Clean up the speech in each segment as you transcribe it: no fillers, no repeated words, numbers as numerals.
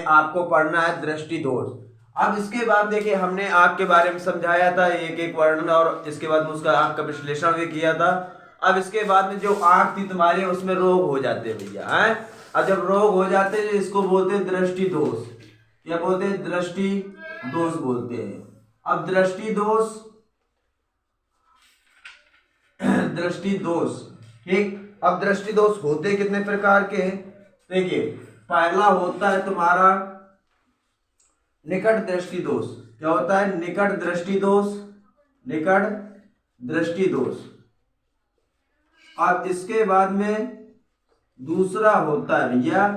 आपको पढ़ना है दृष्टि दोष। अब इसके बाद देखिए हमने आंख के बारे में समझाया था, एक एक वर्णन, और इसके बाद में उसका आंख का विश्लेषण भी किया था। अब इसके बाद में जो आंख थी तुम्हारी उसमें रोग हो जाते हैं भैया, हैं। अब जब रोग हो जाते हैं इसको बोलते हैं दृष्टि दोष। क्या बोलते हैं? दृष्टि दोष बोलते हैं। अब दृष्टि दोष, दृष्टि दोष, ठीक। अब दृष्टि दोष होते कितने प्रकार के हैं? देखिए, पहला होता है तुम्हारा निकट दृष्टि दोष। क्या होता है? निकट दृष्टि दोष, निकट दृष्टि दोष। अब इसके बाद में दूसरा होता है भैया,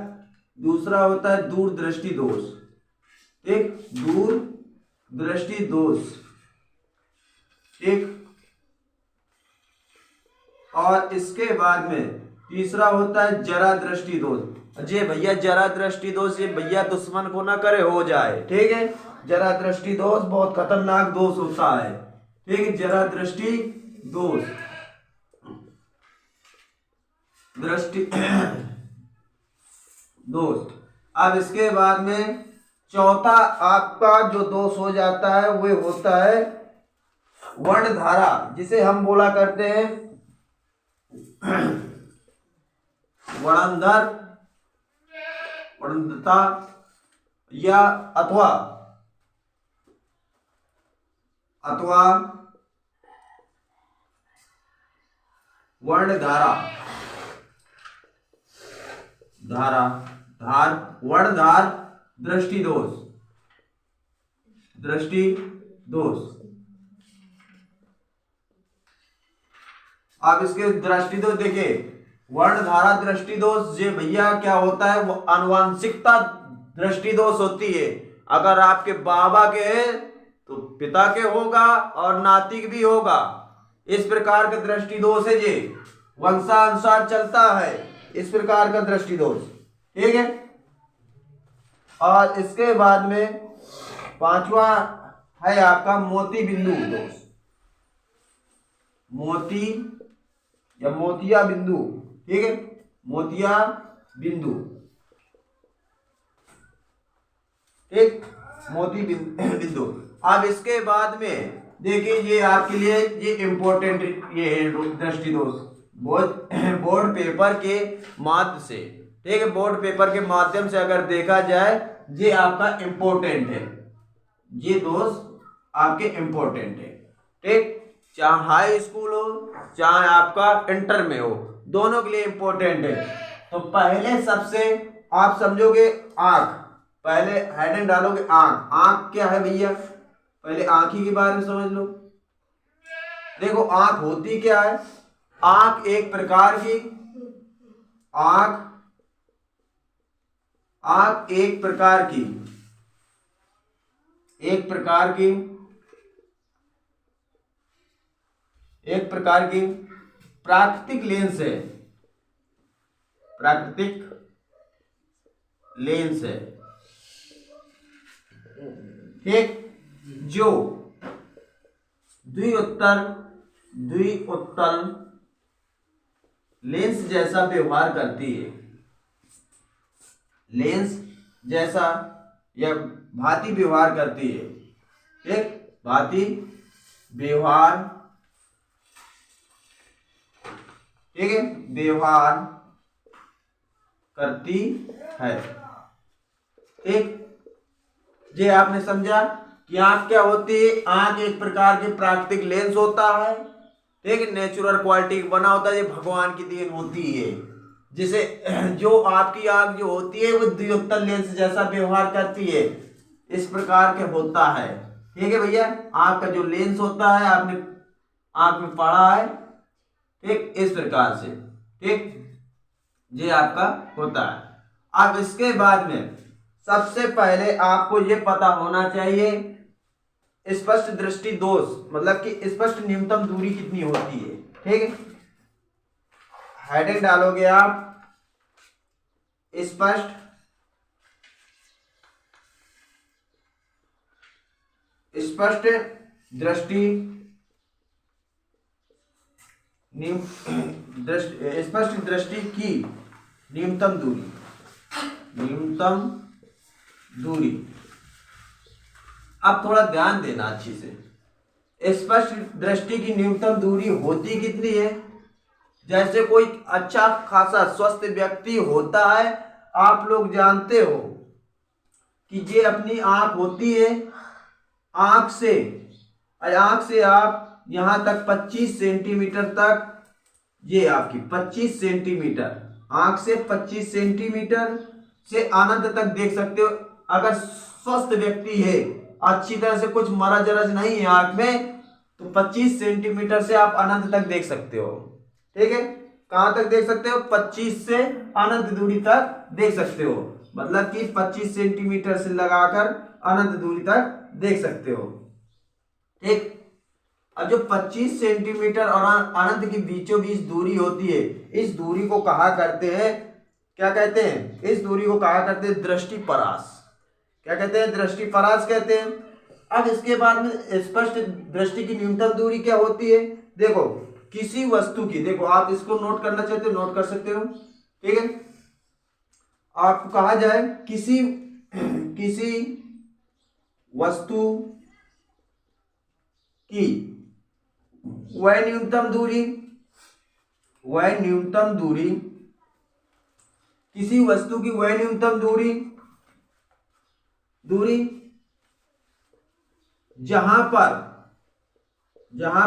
दूसरा होता है दूर दृष्टि दोष, ठीक। दूर दृष्टि दोष, ठीक। और इसके बाद में तीसरा होता है जरा दृष्टि दोष। जी भैया, जरा दृष्टि दोष ये भैया दुश्मन को ना करे हो जाए, ठीक है। जरा दृष्टि दोष बहुत खतरनाक दोष होता है, ठीक है। जरा दृष्टि दोष, दृष्टि दोष। अब इसके बाद में चौथा आपका जो दोष हो जाता है वो होता है वर्णधारा, जिसे हम बोला करते हैं वर्णधर, वर्णता, या अथवा वर्णधारा, वर्णधार दृष्टि दोष, दृष्टि दोष। अब इसके दृष्टि दोष देखिए, वर्णधारा दृष्टि दोष ये भैया क्या होता है? वो आनुवांशिकता दृष्टि दोष होती है। अगर आपके बाबा के है तो पिता के होगा और नातिक भी होगा। इस प्रकार का दृष्टि दोष है, ये वंशानुसार चलता है, इस प्रकार का दृष्टि दोष, ठीक है। और इसके बाद में पांचवा है आपका मोती बिंदु दोष, मोती या मोतिया बिंदु, ठीक है। मोतिया बिंदु, ठीक, मोती बिंदु। अब इसके बाद में देखिए ये आपके लिए ये इंपॉर्टेंट ये है दृष्टि दोष, बोर्ड पेपर के माध्यम से, ठीक है। बोर्ड पेपर के माध्यम से अगर देखा जाए ये आपका इंपॉर्टेंट है, ये दोष आपके इंपॉर्टेंट है, ठीक। चाहे हाई स्कूल हो चाहे आपका इंटर में हो, दोनों के लिए इंपॉर्टेंट है। तो पहले सबसे आप समझोगे आंख, पहले हेडिंग डालोगे आंख। आंख क्या है भैया? पहले आंख ही के बारे में समझ लो। देखो आंख होती क्या है? आंख एक प्रकार की, आंख एक प्रकार की प्राकृतिक लेंस है, प्राकृतिक लेंस है, ठीक। जो द्विउत्तल लेंस जैसा व्यवहार करती है, लेंस जैसा या भांति व्यवहार करती है, ठीक। भांति व्यवहार, ठीक है, व्यवहार करती है, ठीक। ये आपने समझा कि आंख क्या होती है? आंख एक प्रकार के प्राकृतिक लेंस होता है, ठीक। नेचुरल क्वालिटी बना होता है, ये भगवान की देन होती है, जिसे जो आपकी आंख जो होती है वो द्विउत्तल लेंस जैसा व्यवहार करती है, इस प्रकार के होता है, ठीक है भैया। आंख का जो लेंस होता है आपने आंख में पढ़ा है, ठीक, इस प्रकार से, ठीक, ये आपका होता है। अब इसके बाद में सबसे पहले आपको ये पता होना चाहिए स्पष्ट दृष्टि दोष, मतलब कि स्पष्ट न्यूनतम दूरी कितनी होती है, ठीक है। हेडिंग डालोगे आप स्पष्ट दृष्टि स्पष्ट दृष्टि की न्यूनतम दूरी, न्यूनतम दूरी। अब थोड़ा ध्यान देना अच्छी से। स्पष्ट दृष्टि की न्यूनतम दूरी होती कितनी है? जैसे कोई अच्छा खासा स्वस्थ व्यक्ति होता है, आप लोग जानते हो कि ये अपनी आंख होती है, आंख से आप यहां तक 25 सेंटीमीटर तक, ये आपकी 25 सेंटीमीटर, आंख से 25 सेंटीमीटर से अनंत तक देख सकते हो। अगर स्वस्थ व्यक्ति है, अच्छी तरह से कुछ मरज जरज नहीं है आंख में, तो 25 सेंटीमीटर से आप अनंत तक देख सकते हो। ठीक है, कहां तक देख सकते हो? 25 से अनंत दूरी तक देख सकते हो। मतलब कि 25 सेंटीमीटर से लगाकर अनंत दूरी तक देख सकते हो। ठीक, अब जो 25 सेंटीमीटर और अनंत की बीचों बीच दूरी होती है, इस दूरी को कहा करते हैं, क्या कहते हैं? इस दूरी को कहा करते हैं दृष्टिपरास। क्या कहते हैं? दृष्टिपरास कहते हैं। अब इसके बाद में स्पष्ट दृष्टि की न्यूनतम दूरी क्या होती है? देखो, किसी वस्तु की, देखो आप इसको नोट करना चाहते हो, नोट कर सकते हो। ठीक है, आपको कहा जाए किसी वस्तु की वह न्यूनतम दूरी, किसी वस्तु की वह न्यूनतम दूरी जहां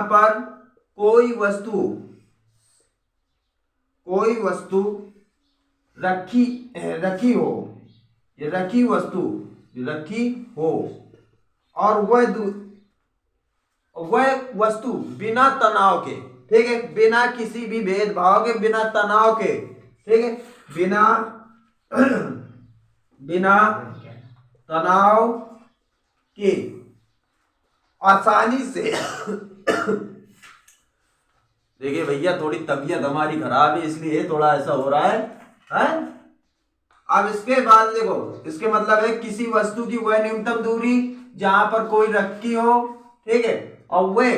पर कोई वस्तु रखी हो और वह वस्तु बिना तनाव के, ठीक है, बिना किसी भी भेदभाव के, बिना तनाव के, ठीक है, बिना तनाव के आसानी से देखिए भैया, थोड़ी तबीयत हमारी खराब है, इसलिए थोड़ा ऐसा हो रहा है? अब इसके बाद देखो, इसके मतलब है किसी वस्तु की वह न्यूनतम दूरी जहां पर कोई रखी हो, ठीक है, और वह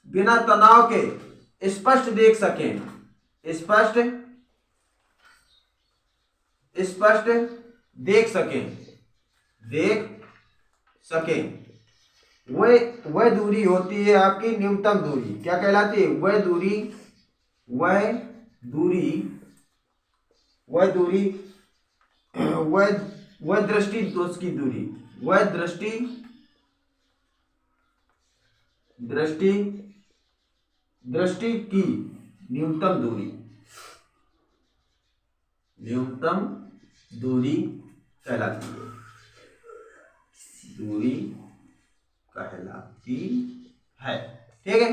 बिना तनाव के स्पष्ट देख सकें, वह दूरी होती है आपकी न्यूनतम दूरी। क्या कहलाती है? वह दूरी वह दृष्टि दोष की दूरी, वह दृष्टि की न्यूनतम दूरी कहलाती है। ठीक है,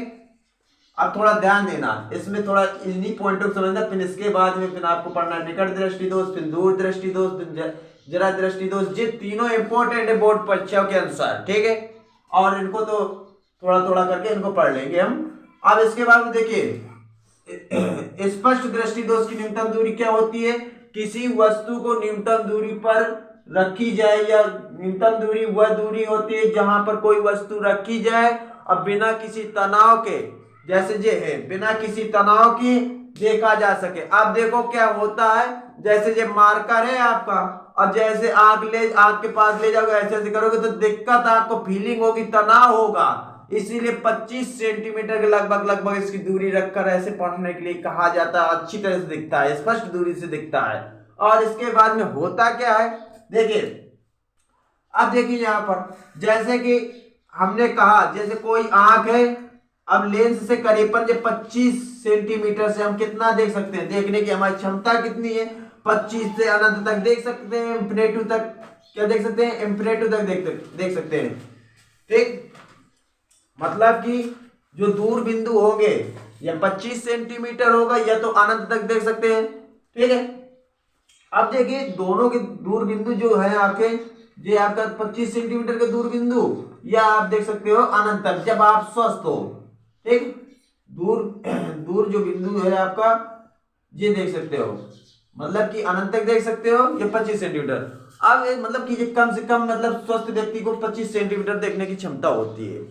अब थोड़ा ध्यान देना, इसमें थोड़ा इन्हीं पॉइंटों को समझना, फिर इसके बाद में फिर आपको पढ़ना निकट दृष्टि दोष, फिर दूर दृष्टि दोष, फिर जरा दृष्टि दोष। ये तीनों इंपॉर्टेंट है बोर्ड परीक्षाओं के अनुसार। ठीक है, और इनको तो थोड़ा थोड़ा करके इनको पढ़ लेंगे हम। अब इसके बाद में देखिए, स्पष्ट दृष्टि दोष की न्यूनतम दूरी क्या होती है? किसी वस्तु को न्यूनतम दूरी पर रखी जाए, या न्यूनतम दूरी वह दूरी होती है जहां पर कोई वस्तु रखी जाए और बिना किसी तनाव के, जैसे ये है, बिना किसी तनाव की देखा जा सके। अब देखो क्या होता है, जैसे ये मार्कर है आपका, और जैसे आग के पास ले जाओगे, ऐसे ऐसे करोगे तो दिक्कत, आपको फीलिंग होगी, तनाव होगा। इसीलिए 25 सेंटीमीटर के लगभग इसकी दूरी रखकर ऐसे पढ़ने के लिए कहा जाता है। अच्छी तरह से दिखता है, स्पष्ट दूरी से दिखता है। और इसके बाद में होता क्या है, देखिए, अब देखिए यहां पर, जैसे कि हमने कहा, जैसे कोई आंख है, अब लेंस से करीबन 25 सेंटीमीटर से हम कितना देख सकते हैं? देखने की हमारी क्षमता कितनी है? 25 से अनंत तक देख सकते हैं, इंफिनिटी तक। क्या देख सकते हैं? इंफिनिटी तक देख सकते हैं। ठीक, मतलब कि जो दूर बिंदु होंगे, या 25 सेंटीमीटर होगा, या तो अनंत तक देख सकते हैं। ठीक है, अब देखिए दोनों के दूर बिंदु जो है आपके, ये आपका 25 सेंटीमीटर के दूर बिंदु, या आप देख सकते हो अनंत तक, जब आप स्वस्थ हो। ठीक, दूर जो बिंदु है आपका, ये देख सकते हो, मतलब कि अनंत तक देख सकते हो, ये 25 सेंटीमीटर। अब मतलब कि ये कम से कम, मतलब स्वस्थ व्यक्ति को 25 सेंटीमीटर देखने की क्षमता होती है।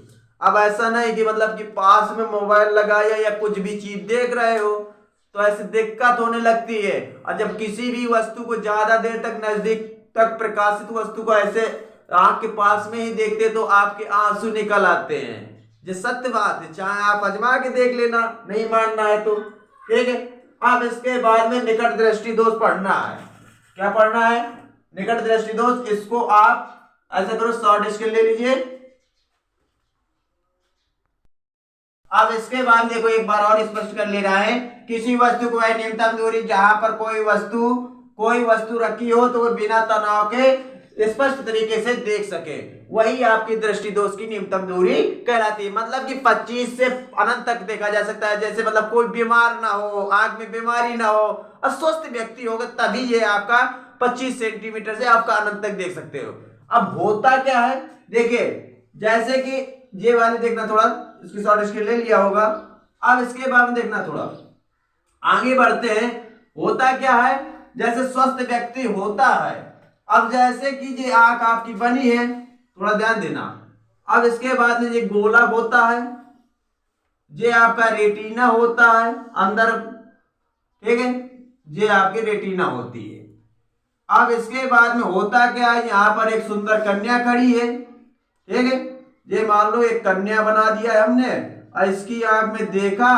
अब ऐसा नहीं कि मतलब कि पास में मोबाइल लगाया या कुछ भी चीज देख रहे हो तो ऐसे दिक्कत होने लगती है। और जब किसी भी वस्तु को ज्यादा देर तक नजदीक तक प्रकाशित वस्तु को ऐसे आंख के पास में ही देखते तो आपके आंसू निकल आते हैं। ये सत्य बात है, चाहे आप आजमा के देख लेना, नहीं मानना है तो। ठीक है, अब इसके बाद में निकट दृष्टि दोष पढ़ना है। क्या पढ़ना है? निकट दृष्टि दोष। इसको आप ऐसा करो, शॉर्ट स्केल ले लीजिए। अब इसके बाद देखो, एक बार और स्पष्ट कर ले रहा है, किसी वस्तु को है न्यूनतम दूरी जहां पर कोई वस्तु रखी हो तो वो बिना तनाव के स्पष्ट तरीके से देख सके, वही आपकी दृष्टि दोष की न्यूनतम दूरी कहलाती है। मतलब कि 25 से अनंत तक देखा जा सकता है। जैसे मतलब कोई बीमार ना हो, आंख में बीमारी ना हो, अस्वस्थ व्यक्ति होगा तभी ये आपका 25 सेंटीमीटर से आपका अनंत तक देख सकते हो। अब होता क्या है, देखिए जैसे कि ये वाले देखना, थोड़ा इसकी शॉर्ट स्केल ले लिया होगा। अब इसके बाद में देखना, थोड़ा आगे बढ़ते हैं। होता क्या है, जैसे स्वस्थ व्यक्ति होता है, अब जैसे कि ये आंख आपकी बनी है, थोड़ा ध्यान देना। अब इसके बाद में ये गोलक होता है, ये आपका रेटिना होता है अंदर, ठीक है, ये आपकी रेटिना होती है। अब इसके बाद में होता क्या है, यहाँ पर एक सुंदर कन्या खड़ी है, ठीक है, ये मान लो एक कन्या बना दिया है हमने, और इसकी आंख में देखा।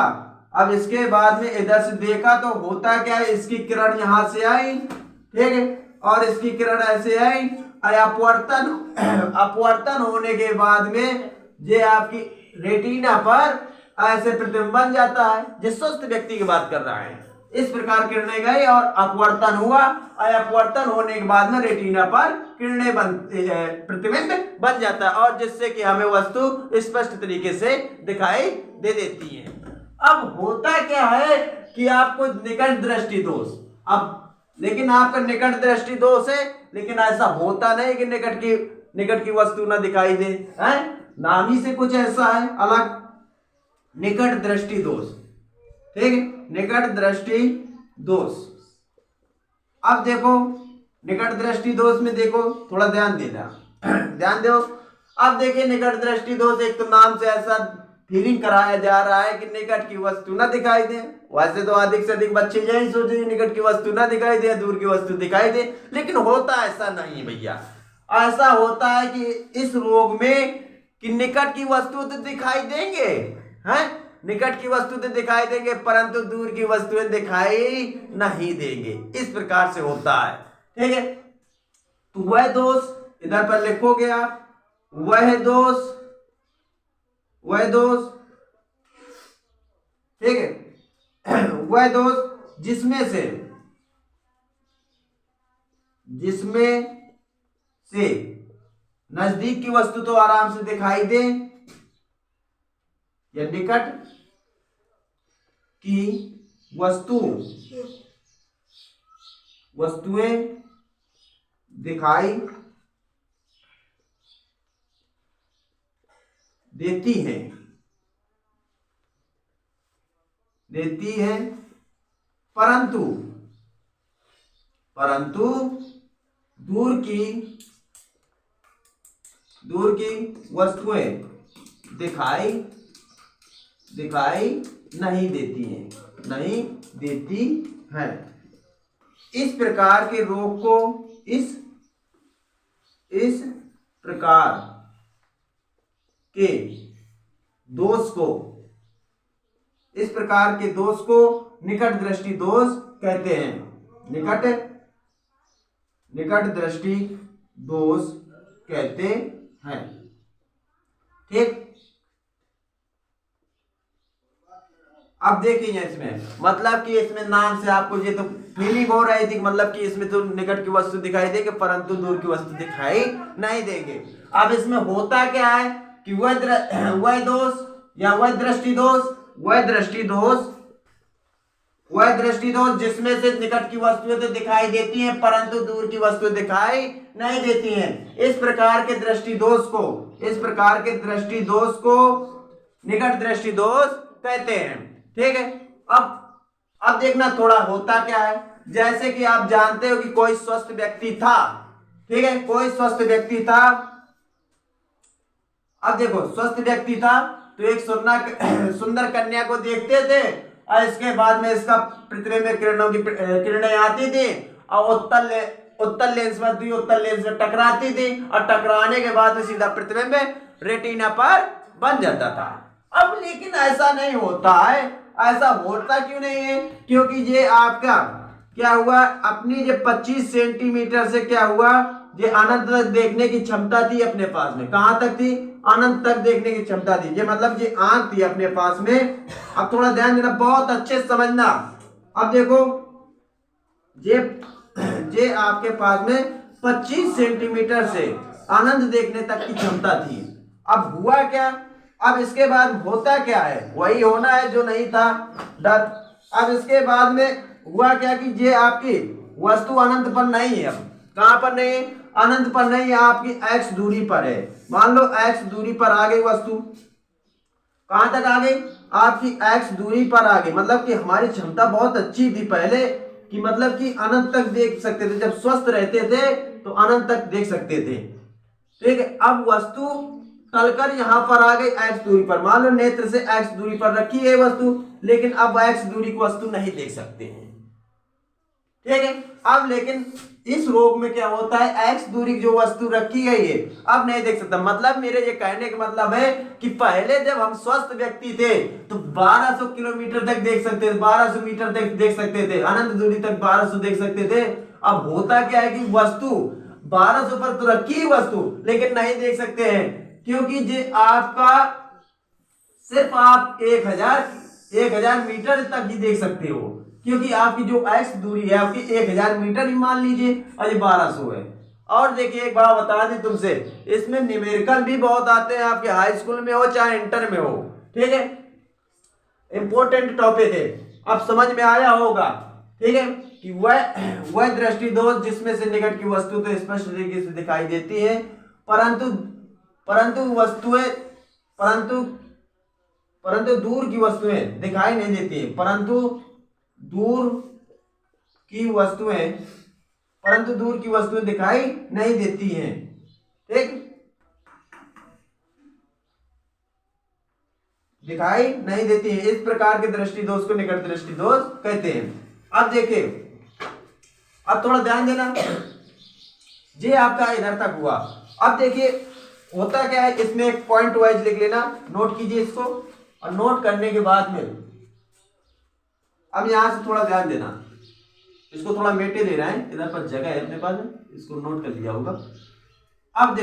अब इसके बाद में इधर से देखा तो होता क्या है, इसकी किरण यहां से आई, ठीक है, और इसकी किरण ऐसे आई, अपवर्तन होने के बाद में ये आपकी रेटिना पर ऐसे प्रतिबिंब बन जाता है। जिस स्वस्थ व्यक्ति की बात कर रहा है, इस प्रकार किरणें गई और अपवर्तन हुआ, और अपवर्तन होने के बाद में रेटिना पर किरणें बनती है, प्रतिबिंब बन जाता है, और जिससे कि हमें वस्तु स्पष्ट तरीके से दिखाई दे देती है। अब होता क्या है कि आपको निकट दृष्टि दोष, अब लेकिन आपका निकट दृष्टि दोष है, लेकिन ऐसा होता नहीं कि निकट की वस्तु ना दिखाई दे, है नाम ही से कुछ ऐसा है अलग, निकट दृष्टि दोष। ठीक है, निकट दृष्टि दोष। अब देखो निकट दृष्टि दोष में देखो, थोड़ा ध्यान देना, ध्यान दो। अब देखिए निकट दृष्टि दोष, एक तो नाम से ऐसा फीलिंग कराया जा रहा है कि निकट की वस्तु ना दिखाई दे। वैसे तो अधिक से अधिक बच्चे यही सोचेंगे निकट की वस्तु ना दिखाई दे, दूर की वस्तु दिखाई दे, लेकिन होता ऐसा नहीं भैया। ऐसा होता है कि इस रोग में कि निकट की वस्तु तो दिखाई देंगे, हैं, निकट की वस्तु तो दिखाई देंगे, परंतु दूर की वस्तुएं दिखाई नहीं देंगे। इस प्रकार से होता है। ठीक है, तो वह दोष इधर पर लिखोगे आप, वह दोष, ठीक है, वह दोष जिसमें से नजदीक की वस्तु तो आराम से दिखाई दे, या निकट की वस्तुएं दिखाई देती है, परंतु दूर की वस्तुएं दिखाई नहीं देती हैं। इस प्रकार के रोग को, इस प्रकार के दोष को निकट दृष्टि दोष कहते हैं। निकट दृष्टि दोष कहते हैं। ठीक, अब देखिए इसमें मतलब कि इसमें नाम से आपको ये तो फीलिंग हो रही थी, मतलब कि इसमें तो निकट की वस्तु दिखाई देगी परंतु दूर की वस्तु दिखाई नहीं देंगे। अब इसमें होता क्या है कि वह दोष या वह दृष्टि दोष जिसमें से निकट की वस्तुएं तो दिखाई देती हैं परंतु दूर की वस्तुएं दिखाई नहीं देती हैं। इस प्रकार के दृष्टि दोष को निकट दृष्टि दोष कहते हैं। ठीक है, अब देखना थोड़ा होता क्या है, जैसे कि आप जानते हो कि कोई स्वस्थ व्यक्ति था, ठीक है, कोई स्वस्थ व्यक्ति था। अब देखो स्वस्थ व्यक्ति था तो एक सुंदर कन्या को देखते थे, और इसके बाद में इसका प्रतिबिंब में किरणें आती थी, और उत्तल लेंस में द्विउत्तल लेंस में टकराती थी और टकराने के बाद सीधा प्रतिबिंब रेटिना पर बन जाता था। अब लेकिन ऐसा नहीं होता है। ऐसा होता क्यों नहीं है? क्योंकि ये आपका क्या हुआ, अपनी जो 25 सेंटीमीटर से क्या हुआ, ये अनंत तक देखने की क्षमता थी अपने पास में। कहां तक थी? अनंत तक देखने की क्षमता थी। ये मतलब ये आंख थी अपने पास में। अब थोड़ा ध्यान देना, बहुत अच्छे से समझना। अब देखो ये आपके पास में 25 सेंटीमीटर से अनंत देखने तक की क्षमता थी। अब हुआ क्या? अब इसके बाद होता क्या है? वही होना है जो नहीं था, डर। अब इसके बाद में हुआ क्या कि ये आपकी वस्तु अनंत पर नहीं है। अब कहां पर नहीं है? अनंत पर नहीं है, आपकी x दूरी पर है। मान लो x दूरी पर आ गई वस्तु। कहां तक आ गई? आपकी x दूरी पर आ गई। मतलब कि हमारी क्षमता बहुत अच्छी थी पहले, कि मतलब कि अनंत तक देख सकते थे। जब स्वस्थ रहते थे तो अनंत तक देख सकते थे। ठीक है। अब वस्तु टलकर यहां पर आ गई x दूरी पर। मान लो नेत्र से x दूरी पर रखी है वस्तु, लेकिन अब x दूरी की वस्तु नहीं देख सकते हैं। ठीक है। अब लेकिन इस रोग में क्या होता है, x दूरी की जो वस्तु रखी गई है अब नहीं देख सकता। मतलब मेरे ये कहने का मतलब है कि पहले जब हम स्वस्थ व्यक्ति थे तो 1200 किलोमीटर तक देख सकते थे, 1200 मीटर तक देख सकते थे, अनंत दूरी तक 1200 देख सकते थे। अब होता क्या है कि वस्तु 1200 पर तो रखी वस्तु, लेकिन नहीं देख सकते हैं। क्योंकि ये आपका सिर्फ आप 1000 मीटर तक ही देख सकते हो। क्योंकि आपकी जो x दूरी है आपकी 1000 मीटर ही मान लीजिए, और ये 1200 है। और देखिए एक बात बता दी तुमसे, इसमें न्यूमेरिकल भी बहुत आते हैं, आपके हाई स्कूल में हो चाहे इंटर में हो। ठीक है, इंपॉर्टेंट टॉपिक है। अब समझ में आया होगा। ठीक है, कि वह दृष्टि दोष जिसमें से निकट की वस्तु तो स्पष्ट तरीके से दिखाई देती है, परंतु परंतु वस्तुएं परंतु परंतु दूर की वस्तुएं दिखाई नहीं देती है। दूर की वस्तुएं परंतु दूर की वस्तुएं दिखाई नहीं देती हैं। ठीक, दिखाई नहीं देती है। इस प्रकार के दृष्टि दोष को निकट दृष्टि दोष कहते हैं। अब देखिए, अब थोड़ा ध्यान देना, ये आपका इधर तक हुआ। अब देखिए होता क्या है, इसमें एक पॉइंट वाइज लिख लेना, नोट कीजिए इसको। और नोट करने के बाद में अब यहां से थोड़ा ध्यान देना, इसको थोड़ा मेटे दे रहा है, इधर पर जगह है अपने पास में, इसको नोट कर लिया होगा। अब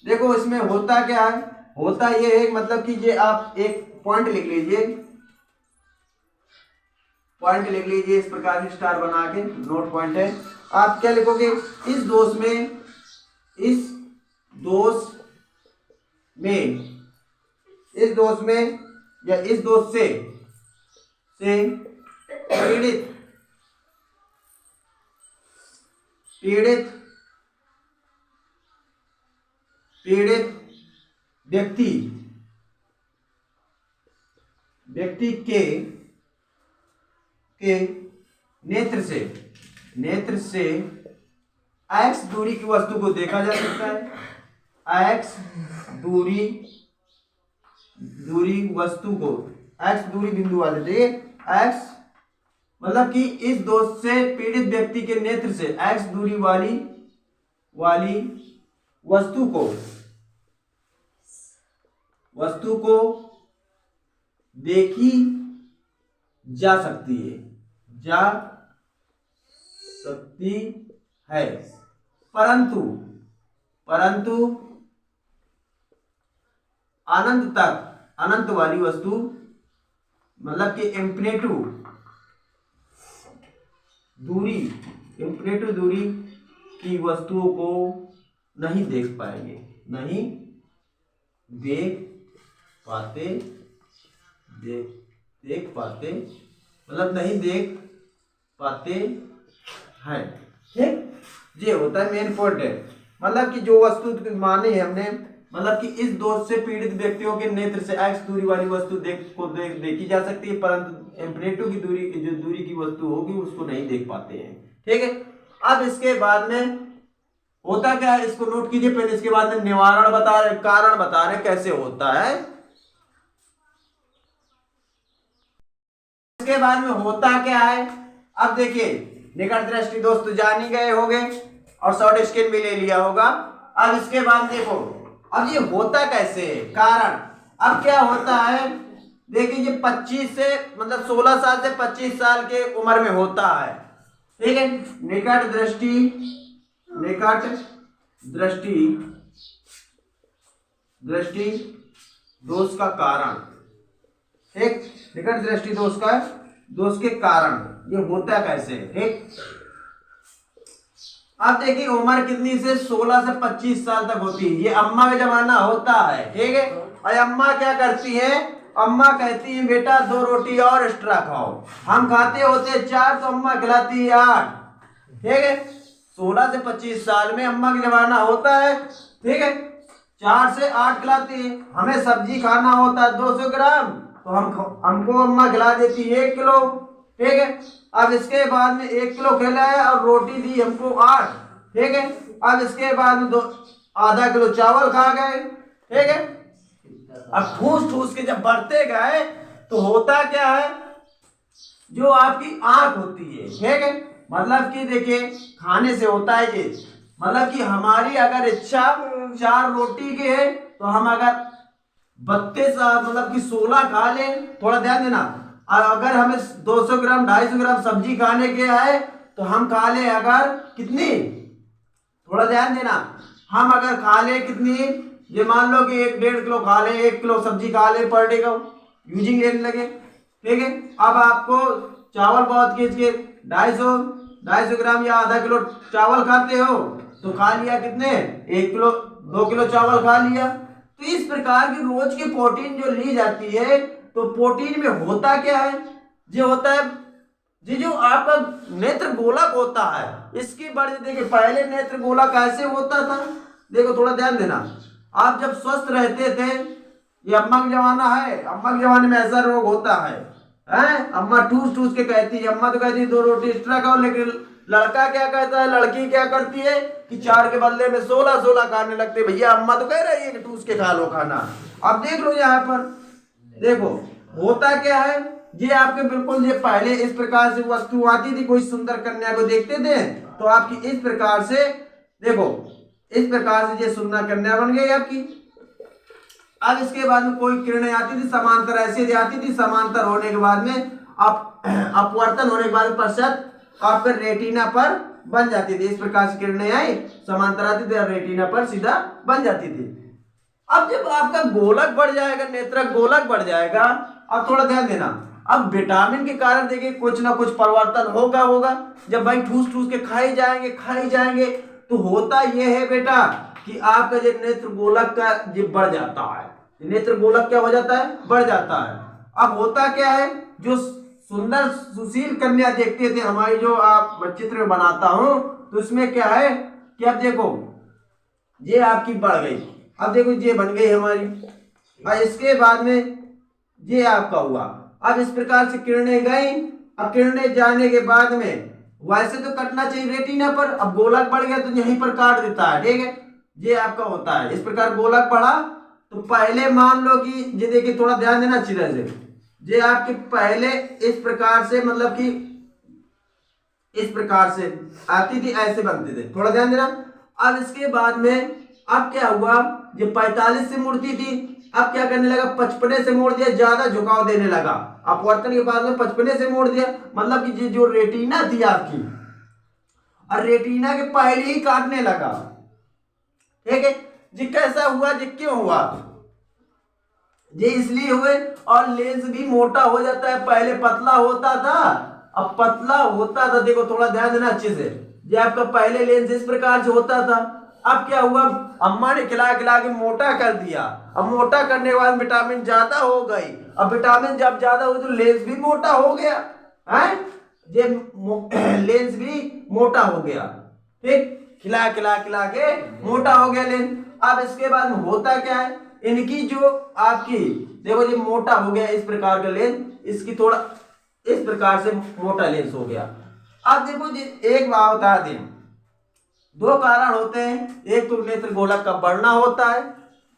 देखो इसमें होता क्या है, होता ये है मतलब कि ये आप एक पॉइंट लिख लीजिए, इस प्रकार की स्टार बना के नोट पॉइंट है। आप क्या लिखोगे, इस दोष में या इस दोष से पीड़ित व्यक्ति के नेत्र से x दूरी की वस्तु को देखा जा सकता है। x दूरी वस्तु को, x दूरी बिंदु वाले, ठीक है। x मतलब कि इस दोष से पीड़ित व्यक्ति के नेत्र से x दूरी वाली वस्तु को देखी जा सकती है, परंतु अनंत वाली वस्तु मतलब कि इंफिनिटी दूरी की वस्तुओं को नहीं देख पाएंगे, देख पाते मतलब नहीं देख पाते हैं। ठीक, ये होता है मेन पॉइंट है। मतलब कि जो वस्तु माने हमने, मतलब कि इस दोष से पीड़ित व्यक्तियों के नेत्र से x दूरी वाली वस्तु देखी जा सकती है, परंतु इंफिनिटी की दूरी की वस्तु होगी उसको नहीं देख पाते हैं। ठीक है। अब इसके बाद में होता क्या है, इसको नोट कीजिए पहले, इसके बाद में निवारण बता रहे, कारण बता रहे कैसे होता है। इसके बाद में होता क्या है अब देखिए निकट दृष्टि दोस्त तो जान ही गए होंगे और शॉर्ट स्किन भी ले लिया होगा। अब इसके बाद देखो अब ये होता कैसे है, कारण अब क्या होता है, देखिए ये 25 से मतलब 16 साल से 25 साल के उम्र में होता है, ठीक है। निकट दृष्टि दोष का कारण, ठीक, निकट दृष्टि दोष के कारण ये होता कैसे, ठीक। अब देखिए उम्र कितनी से 16 से 25 साल तक होती है, ये अम्मा का जमाना होता है, ठीक है। और अम्मा क्या करती है, अम्मा कहती है बेटा 2 रोटी और एक्स्ट्रा खाओ, हम खाते होते 4 तो अम्मा खिलाती है 8, ठीक है। 16 से 25 साल में अम्मा का जमाना होता है, ठीक है। 4 से 8 खिलाती है, हमें सब्जी खाना होता है 200 ग्राम तो हमको अम्मा खिला देती है 1 किलो, ठीक है। अब इसके बाद में 1 किलो खिलाया और रोटी दी हमको 8, ठीक है। अब इसके बाद में आधा किलो चावल खा गए, ठीक है। अब ठूस ठूस के जब बढ़ते गए तो होता क्या है, जो आपकी आंख होती है, ठीक है, मतलब कि देखिए खाने से होता है ये, मतलब कि हमारी अगर इच्छा 4 रोटी की है तो हम अगर 32 मतलब कि 16 खा लें, थोड़ा ध्यान देना, अगर हमें 200 ग्राम 250 ग्राम सब्जी खाने के है तो हम खा ले अगर कितनी, थोड़ा ध्यान देना, हम अगर खा ले कितनी, ये मान लो कि 1-1.5 किलो खा ले, 1 किलो सब्जी खा ले पर डे का यूजिंग लेने लगे, ठीक है। अब आपको चावल बहुत खींच के 250 ग्राम या आधा किलो चावल खाते हो तो खा लिया कितने, 1 किलो 2 किलो चावल खा लिया। तो इस प्रकार की रोज की प्रोटीन जो ली जाती है, तो प्रोटीन में होता क्या है, जो होता है जी जो आपका नेत्र गोलक होता है इसकी बढ़, देखिए पहले नेत्र गोलक कैसे होता था, देखो थोड़ा ध्यान देना, आप जब स्वस्थ रहते थे, ये अम्मा का जमाना है, अम्मा के जमाने में ऐसा रोग होता है, अम्मा ठूस ठूस के कहती है, अम्मा तो कहती है 2 रोटी एक्स्ट्रा खाओ, लेकिन लड़का क्या कहता है, लड़की क्या करती है कि 4 के बदले में 16 खाने लगते, भैया अम्मा तो कह रही है कि ठूस के खा लो खाना। अब देख लो यहाँ पर, देखो होता क्या है, ये आपके बिल्कुल ये पहले इस प्रकार से वस्तु आती थी, कोई सुंदर कन्या को देखते थे तो आपकी इस प्रकार से, देखो इस प्रकार से ये सुंदर कन्या बन गई आपकी। अब इसके बाद में कोई किरणें आती थी समांतर, ऐसे आती थी, समांतर होने के बाद में अपवर्तन होने के बाद पश्चात आपके रेटिना पर बन जाती थी, इस प्रकार से किरणें आई समांतर आती थी और रेटिना पर सीधा बन जाती थी। अब जब आपका गोलक बढ़ जाएगा, नेत्रक गोलक बढ़ जाएगा, अब थोड़ा ध्यान देना, अब विटामिन के कारण देखिए कुछ ना कुछ परिवर्तन होगा, जब भाई ठूस ठूस के खाई जाएंगे तो होता यह है बेटा कि आपका जो नेत्र गोलक का जो बढ़ जाता है, नेत्र गोलक क्या हो जाता है, बढ़ जाता है। अब होता क्या है, जो सुंदर सुशील कन्या देखते थे हमारी, जो आप चित्र में बनाता हूं, तो उसमें क्या है कि अब देखो ये आपकी बढ़ गई, अब देखो ये बन गई हमारी, और इसके बाद में ये आपका हुआ। अब इस प्रकार से किरणें गई, अब किरणें जाने के बाद में वैसे तो कटना चाहिए रेटिना पर, अब गोलक बढ़ गया तो यहीं पर काट देता है, ठीक है, ये आपका होता है। इस प्रकार गोलक बढ़ा तो पहले मान लो कि ये देखिए थोड़ा ध्यान देना अच्छी तरह से, ये आपके पहले इस प्रकार से मतलब कि इस प्रकार से आती थी, ऐसे बनते थे, थोड़ा ध्यान देना। अब इसके बाद में अब क्या हुआ, ये 45 से मुड़ती थी, अब क्या करने लगा, 55 से मोड़ दिया, ज्यादा झुकाव देने लगा, अपवर्तन के बाद में 55 से मोड़ दिया, मतलब कि जो रेटिना थी आपकी, और रेटिना के पहले ही काटने लगा, ठीक है। जी कैसा हुआ, जी क्यों हुआ, ये इसलिए हुए, और लेंस भी मोटा हो जाता है, पहले पतला होता था अब पतला होता था, देखो थोड़ा ध्यान देना अच्छे से, ये आपका पहले लेंस इस प्रकार से होता था, अब क्या हुआ, अम्मा ने खिला खिला के मोटा कर दिया, अब मोटा करने के बाद विटामिन ज्यादा हो गई, अब विटामिन जब ज्यादा हो तो लेंस भी मोटा हो गया है, ये लेंस भी मोटा हो गया, ठीक, खिला खिला खिला के मोटा हो गया लेंस। अब इसके बाद होता क्या है, इनकी जो आपकी देखो ये मोटा हो गया इस प्रकार का लेंस, इसकी थोड़ा इस प्रकार से मोटा लेंस हो गया। अब देखो जी एक बात बता दें, 2 कारण होते हैं, एक तो नेत्र गोलक का बढ़ना होता है,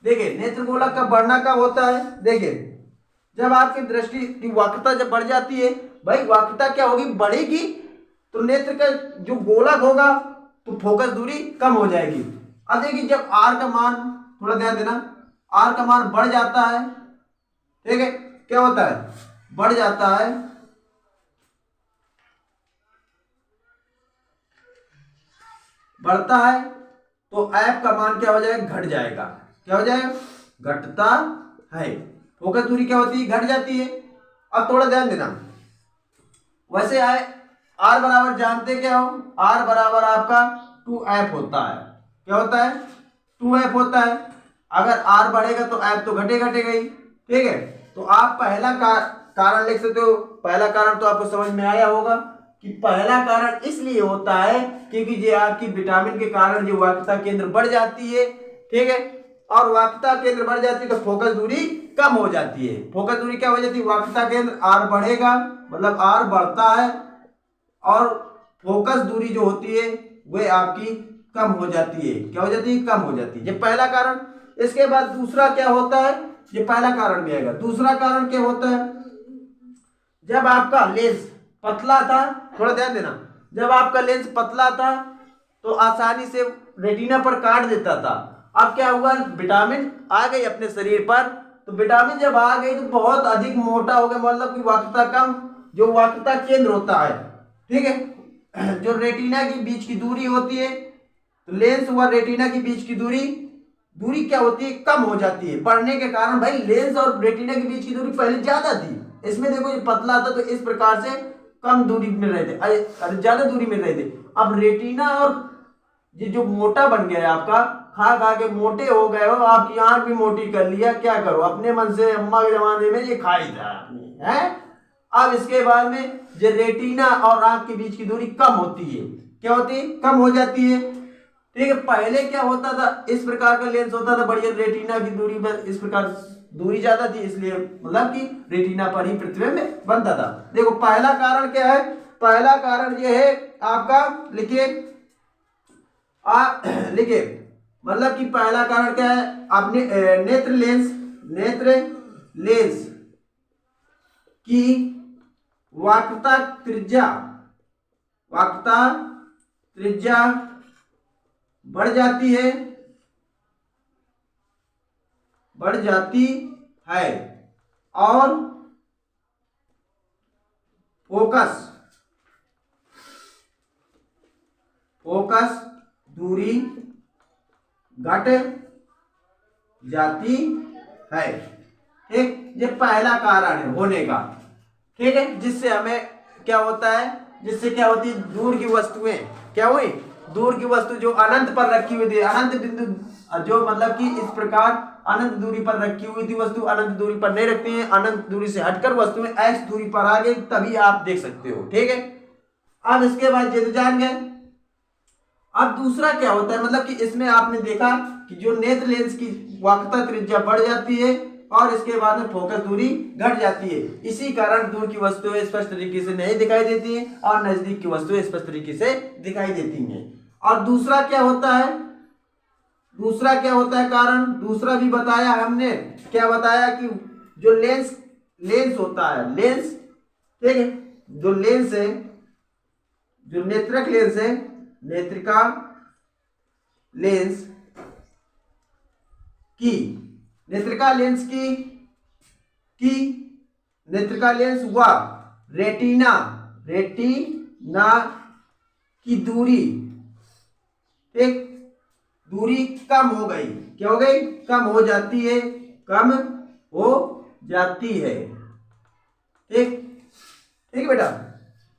देखिए नेत्र गोलक का बढ़ना कब होता है, देखिए जब आपकी दृष्टि की वक्रता जब बढ़ जाती है भाई वक्रता क्या होगी, बढ़ेगी तो नेत्र का जो गोलक होगा तो फोकस दूरी कम हो जाएगी। अब देखिए जब आर का मान, थोड़ा ध्यान देना, आर का मान बढ़ जाता है, ठीक है, क्या होता है, बढ़ जाता है, बढ़ता है तो एफ का मान क्या हो जाएगा, घट जाएगा। क्या हो जाएगा, घटता है। फोकस दूरी क्या होती है, घट जाती है। अब थोड़ा ध्यान देना, वैसे आए आर बराबर जानते क्या हो, आर बराबर आपका 2f होता है। क्या होता है, 2f होता है। अगर आर बढ़ेगा तो एफ तो घटेगा ही, ठीक है। तो आप पहला कारण लिख सकते हो। पहला कारण तो आपको समझ में आया होगा कि पहला कारण इसलिए होता है क्योंकि ये आपकी विटामिन के कारण जो वक्रता केंद्र बढ़ जाती है, ठीक है, और वक्रता केंद्र बढ़ जाती है तो फोकस दूरी कम हो जाती है। फोकस दूरी क्या हो जाती है, वक्रता केंद्र आर बढ़ेगा, मतलब आर बढ़ता है और फोकस दूरी जो होती है वह आपकी कम हो जाती है। क्या हो जाती है, कम हो जाती है। ये पहला कारण। इसके बाद दूसरा क्या होता है, ये पहला कारण भी आएगा। दूसरा कारण क्या होता है, जब आपका लेंस पतला था, थोड़ा ध्यान देना, जब आपका लेंस पतला था तो आसानी से रेटिना पर काट देता था। अब क्या हुआ, विटामिन आ गई अपने शरीर पर, तो विटामिन जब आ गई तो बहुत अधिक मोटा हो गया, मतलब कि वक्रता कम, जो वक्रता केंद्र होता है, ठीक है, जो रेटिना के बीच की दूरी होती है, तो लेंस और रेटिना के बीच की दूरी क्या होती है, कम हो जाती है। बढ़ने के कारण भाई लेंस और रेटिना के बीच की दूरी पहले ज्यादा थी, इसमें देखो ये पतला था तो इस प्रकार से कम दूरी में रहे थे, अरे ज्यादा दूरी में रहे थे। अब रेटिना और ये जो मोटा बन गया है आपका, खा खा के मोटे हो गए हो, आपकी आंख भी मोटी कर लिया, क्या करो, अपने मन से अम्मा के जमाने में ये खाई था आपने, है। अब इसके बाद में जो रेटिना और आंख के बीच की दूरी कम होती है, क्या होती है, कम हो जाती है, ठीक है। पहले क्या होता था, इस प्रकार का लेंस होता था, बढ़िया रेटिना की दूरी पर इस प्रकार दूरी ज्यादा थी, इसलिए मतलब कि रेटिना पर ही प्रतिबिंब बनता था। देखो पहला कारण क्या है, पहला कारण ये है आपका, लिखिए लिखिए, मतलब कि पहला कारण क्या है, आपने नेत्र लेंस की वक्रता त्रिज्या बढ़ जाती है, और फोकस दूरी घट जाती है, ठीक। ये पहला कारण है होने का, ठीक है। जिससे हमें क्या होता है, जिससे क्या होती है, दूर की वस्तुएं क्या हुई, दूर की वस्तु जो अनंत पर रखी हुई थी, अनंत बिंदु, जो मतलब कि इस प्रकार अनंत दूरी पर रखी हुई थी वस्तु अनंत दूरी पर नहीं रखती है, अनंत दूरी से हटकर वस्तुएं एक्स दूरी पर आ गई, तभी आप देख सकते हो, ठीक है। अब इसके बाद ये तो जान गए। अब दूसरा क्या होता है, मतलब कि इसमें आपने देखा कि जो नेत्र लेंस की वक्रता त्रिज्या बढ़ जाती है और इसके बाद में फोकस दूरी घट जाती है, इसी कारण दूर की वस्तुएं स्पष्ट तरीके से नहीं दिखाई देती हैं और नजदीक की वस्तुएं स्पष्ट तरीके से दिखाई देती हैं। और दूसरा क्या होता है, कारण दूसरा भी बताया हमने, क्या बताया कि जो लेंस होता है, लेंस, ठीक है, जो लेंस है, जो नेत्रक लेंस है, नेत्रिका लेंस की नेत्रिका लेंस व रेटिना की दूरी, एक दूरी कम हो गई, क्या हो गई, कम हो जाती है, ठीक ठीक बेटा,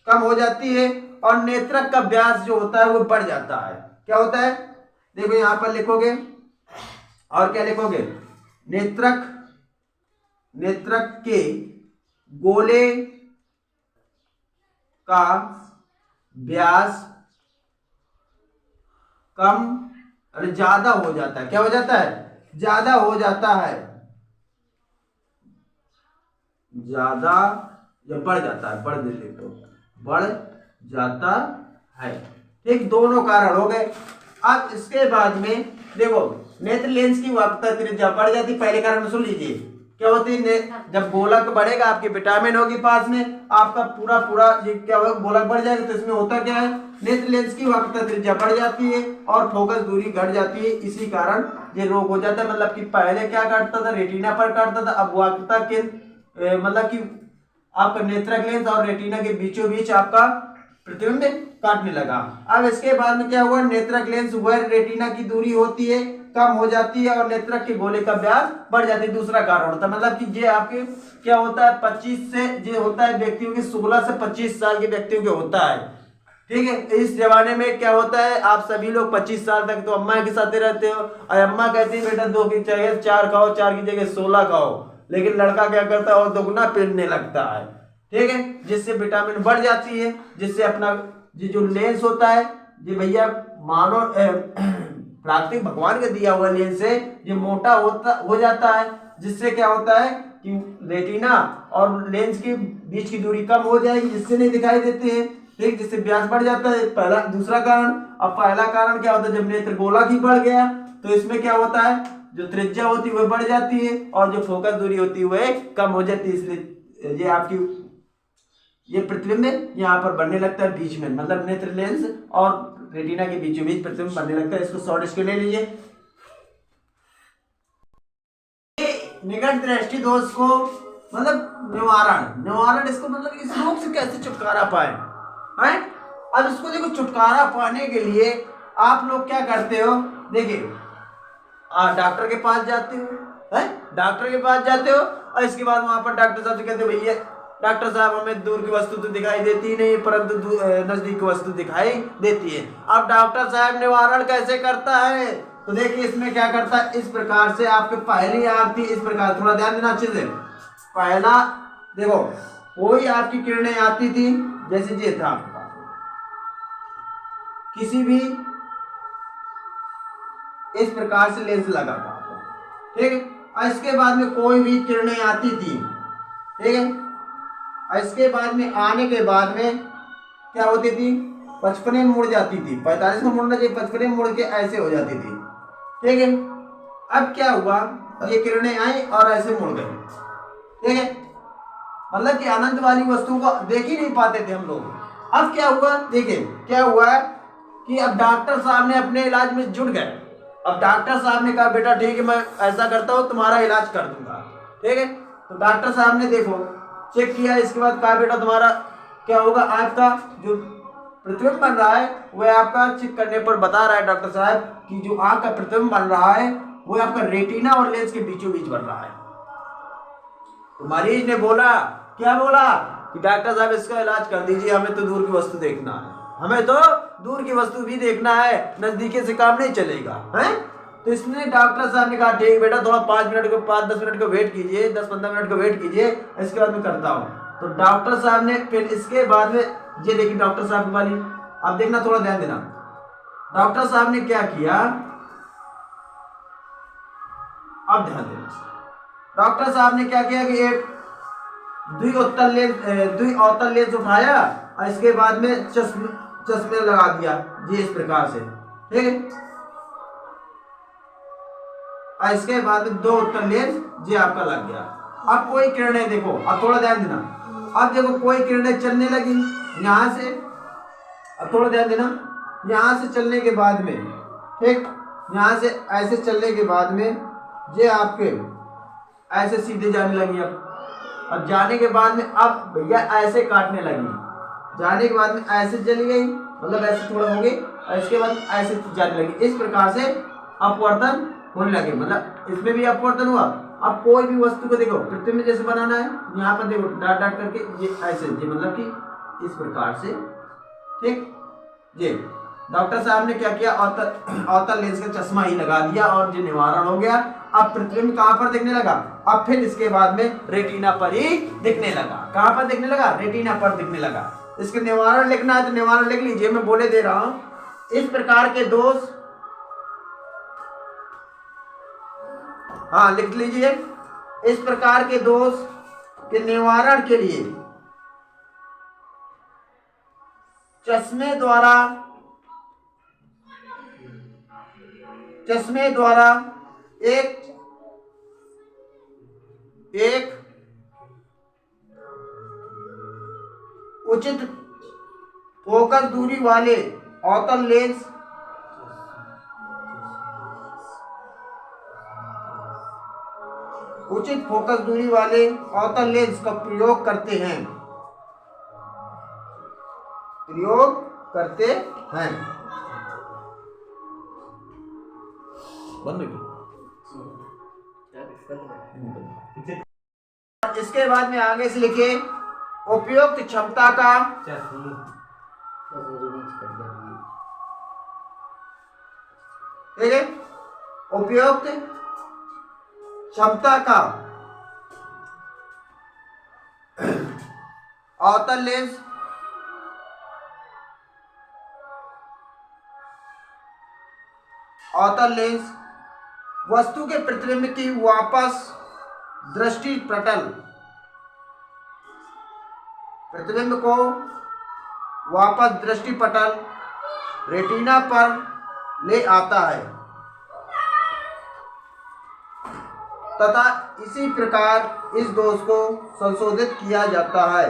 कम हो जाती है और नेत्रक का व्यास जो होता है वो बढ़ जाता है। क्या होता है, देखो यहां पर लिखोगे और क्या लिखोगे, नेत्रक के गोले का व्यास कम और ज्यादा हो जाता है। क्या हो जाता है, ज्यादा हो जाता है, ज्यादा या बढ़ जाता है, बढ़ देते तो बढ़ जाता है, ठीक। दोनों कारण हो गए। अब इसके बाद में देखो नेत्र लेंस की वक्रता त्रिज्या बढ़ जाती, पहले कारण सुन लीजिए, क्या होती है, जब गोलक बढ़ेगा आपकी विटामिन होगी पास में, आपका पूरा पूरा ये क्या होगा, गोलक बढ़ जाएगा तो इसमें होता क्या है, नेत्र लेंस की वक्रता त्रिज्या बढ़ जाती है और फोकस दूरी घट जाती है, इसी कारण ये रोग हो जाता है। मतलब कि पहले क्या काटता था, रेटिना पर काटता था, अब वक्रता के मतलब कि आपका नेत्रक लेंस और रेटिना के बीचों बीच आपका प्रतिबिंब काटने लगा। अब इसके बाद में क्या हुआ, नेत्रक लेंस व रेटिना की दूरी होती है कम हो जाती है और नेत्रक के गोले का व्यास बढ़ जाती है, दूसरा कारण होता है। मतलब कि ये आपके क्या होता है, 25 से ये होता है व्यक्तियों के, 16 से 25 साल के व्यक्तियों के होता है, ठीक है। इस जमाने में क्या होता है, आप सभी लोग 25 साल तक तो अम्मा के साथ रहते हो और अम्मा कहती है बेटा 2 की जगह 4 खाओ, 4 की जगह 16 खाओ, लेकिन लड़का क्या करता है और दोगुना पीने लगता है, ठीक है, जिससे विटामिन बढ़ जाती है, जिससे अपना ये जो लेंस होता है, ये भैया मानो प्राकृतिक भगवान का दिया हुआ लेंस है, ये मोटा हो जाता है, जिससे क्या होता है कि रेटिना और लेंस के बीच की दूरी कम हो जाएगी, जिससे नहीं दिखाई देते हैं, ठीक, जिससे व्यास बढ़ जाता है, पहला। दूसरा कारण, अब पहला कारण क्या होता है, जब नेत्र गोलक ही बढ़ गया तो इसमें क्या होता है, जो त्रिज्या होती है वह बढ़ जाती है और जो फोकस दूरी होती है वह कम हो जाती है, इसलिए ये आपकी ये प्रतिबिंब यहाँ पर बनने लगता है बीच में, मतलब नेत्र लेंस और रेटिना के बीचों बीच प्रतिबिंब बनने लगता है। इसको शॉर्ट स्केल ले लीजिए। निकट दृष्टि दोष को मतलब निवारण इसको मतलब इस रोग से कैसे छुटकारा पाए हैं। अब इसको देखो, छुटकारा पाने के लिए आप लोग क्या करते हो, देखिए डॉक्टर के पास जाते हो, है डॉक्टर के पास जाते हो और इसके बाद वहां पर डॉक्टर साहब से कहते हो भैया डॉक्टर साहब हमें दूर की वस्तु तो दिखाई देती नहीं परंतु नजदीक की वस्तु दिखाई देती है। अब डॉक्टर साहब निवारण कैसे करता है, तो देखिए इसमें क्या करता है, इस प्रकार से आपके पहली आती इस प्रकार, थोड़ा ध्यान देना अच्छे से। पहला देखो, कोई आपकी किरणें आती थी, जैसे ये था आपके पास किसी भी इस प्रकार से लेंस लगा था, ठीक है, और इसके बाद में कोई भी किरणें आती थी, ठीक है, और इसके बाद में आने के बाद में क्या होती थी, 55 में मुड़ जाती थी, 45 में मुड़ना चाहिए, 55 में मुड़ के ऐसे हो जाती थी, ठीक है। अब क्या हुआ, ये किरणें आई और ऐसे मुड़ गई, ठीक है, मतलब कि अनंत वाली वस्तु को देख ही नहीं पाते थे हम लोग। अब क्या हुआ, देखिए क्या हुआ है कि अब डॉक्टर साहब ने अपने इलाज में जुट गए। अब डॉक्टर साहब ने कहा बेटा ठीक है मैं ऐसा करता हूं, तुम्हारा इलाज कर दूंगा, ठीक है। तो डॉक्टर साहब ने देखो चेक किया, इसके बाद कहा बेटा तुम्हारा क्या होगा, आपका जो प्रतिबिंब बन रहा है वह आपका चेक करने पर बता रहा है डॉक्टर साहब कि जो आंख का प्रतिबिंब बन रहा है वो आपका रेटिना और लेंस के बीचों बीच बन रहा है। तो मरीज ने बोला, क्या बोला कि डॉक्टर साहब इसका इलाज कर दीजिए, हमें तो दूर की वस्तु देखना है, हमें तो दूर की वस्तु भी देखना है, नजदीकी से काम नहीं चलेगा, है। तो इसने डॉक्टर साहब ने कहा ठीक बेटा थोड़ा 5 मिनट को 5-10 मिनट को वेट कीजिए, 10-15 मिनट को वेट कीजिए, इसके बाद मैं करता हूँ। तो डॉक्टर साहब ने फिर इसके बाद में ये देखिए डॉक्टर साहब वाली, आप देखना थोड़ा ध्यान देना, डॉक्टर साहब ने क्या किया, अब ध्यान देना, डॉक्टर साहब ने क्या किया कि एक द्विअवतल लेंस उठाया और इसके बाद में चश्मे लगा दिया जी इस प्रकार से, ठीक है, और इसके बाद में 2 उत्तल लेंस जी आपका लग गया। अब कोई किरणें देखो, अब थोड़ा ध्यान देना, अब देखो कोई किरणें चलने लगी यहां से, अब थोड़ा ध्यान देना, यहां से चलने के बाद में, ठीक, यहां से ऐसे चलने के बाद में ये आपके ऐसे सीधे जाने लगी। अब जाने के बाद में अब भैया ऐसे काटने लगी, जाने के बाद में ऐसे चली गई, मतलब ऐसे थोड़ा हो गई और इसके बाद ऐसे जाने लगी, इस प्रकार से अपवर्तन होने लगे, मतलब इसमें भी अपवर्तन हुआ। अब कोई भी वस्तु को देखो प्रतिबिंब जैसे बनाना है, यहाँ पर देखो डॉट डॉट करके ये ऐसे, ये मतलब कि इस प्रकार से, ठीक, ये डॉक्टर साहब ने क्या किया, अवतल लेंस का चश्मा ही लगा दिया और ये निवारण हो गया। अब प्रतिबिंब कहां पर दिखने लगा, अब फिर इसके बाद में रेटिना पर ही दिखने लगा, कहां पर दिखने लगा, रेटिना पर दिखने लगा। इसके निवारण लिखना है तो निवारण लिख लीजिए, मैं बोले दे रहा हूं। इस प्रकार के दोष, हाँ लिख लीजिए, इस प्रकार के दोष के निवारण के लिए चश्मे द्वारा एक एक उचित फोकस दूरी वाले अवतल लेंस उचित फोकस दूरी वाले अवतल लेंस का प्रयोग करते हैं बंद इसके बाद में आगे से लिखे उपयुक्त क्षमता का ठीक है, उपयुक्त क्षमता का अवतल लेंस वस्तु के प्रतिबिंब की वापस दृष्टि पटल प्रतिबिंब को वापस दृष्टि पटल रेटिना पर ले आता है तथा इसी प्रकार इस दोष को संशोधित किया जाता है